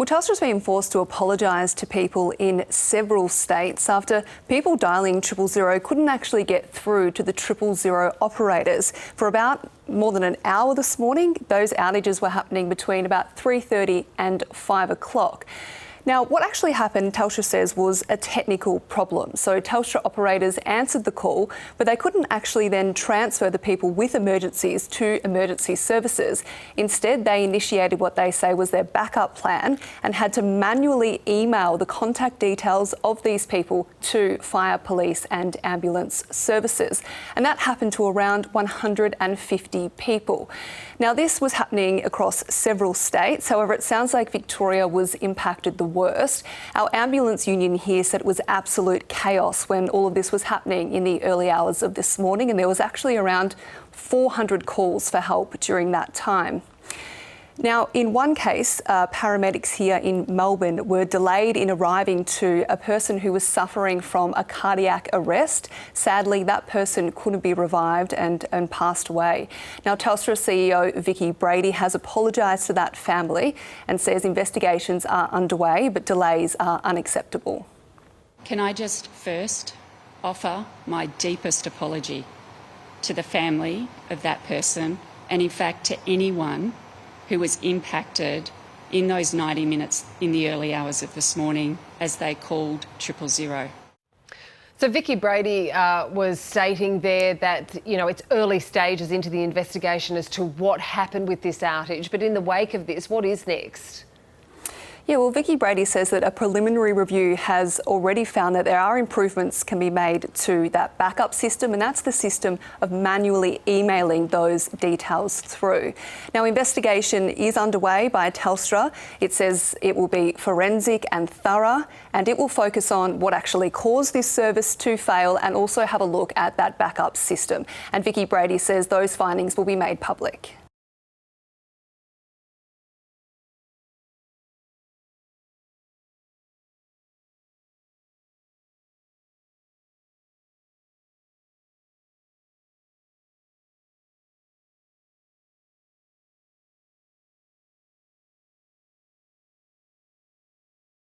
Well, Telstra's been forced to apologise to people in several states after people dialling 000 couldn't actually get through to the 000 operators. For about more than an hour this morning, those outages were happening between about 3:30 and 5 o'clock. Now, what actually happened, Telstra says, was a technical problem. So Telstra operators answered the call, but they couldn't actually then transfer the people with emergencies to emergency services. Instead, they initiated what they say was their backup plan and had to manually email the contact details of these people to fire, police and ambulance services. And that happened to around 150 people. Now, this was happening across several states. However, it sounds like Victoria was impacted the worst. Our ambulance union here said it was absolute chaos when all of this was happening in the early hours of this morning, and there was actually around 400 calls for help during that time. Now, in one case, paramedics here in Melbourne were delayed in arriving to a person who was suffering from a cardiac arrest. Sadly, that person couldn't be revived and passed away. Now, Telstra CEO Vicky Brady has apologised to that family and says investigations are underway, but delays are unacceptable. Can I just first offer my deepest apology to the family of that person and, in fact, to anyone who was impacted in those 90 minutes in the early hours of this morning as they called 000. So Vicky Brady was stating there that, it's early stages into the investigation as to what happened with this outage. But in the wake of this, what is next? Yeah, well, Vicky Brady says that a preliminary review has already found that there are improvements can be made to that backup system, and that's the system of manually emailing those details through. Now, investigation is underway by Telstra. It says it will be forensic and thorough, and it will focus on what actually caused this service to fail and also have a look at that backup system. And Vicky Brady says those findings will be made public.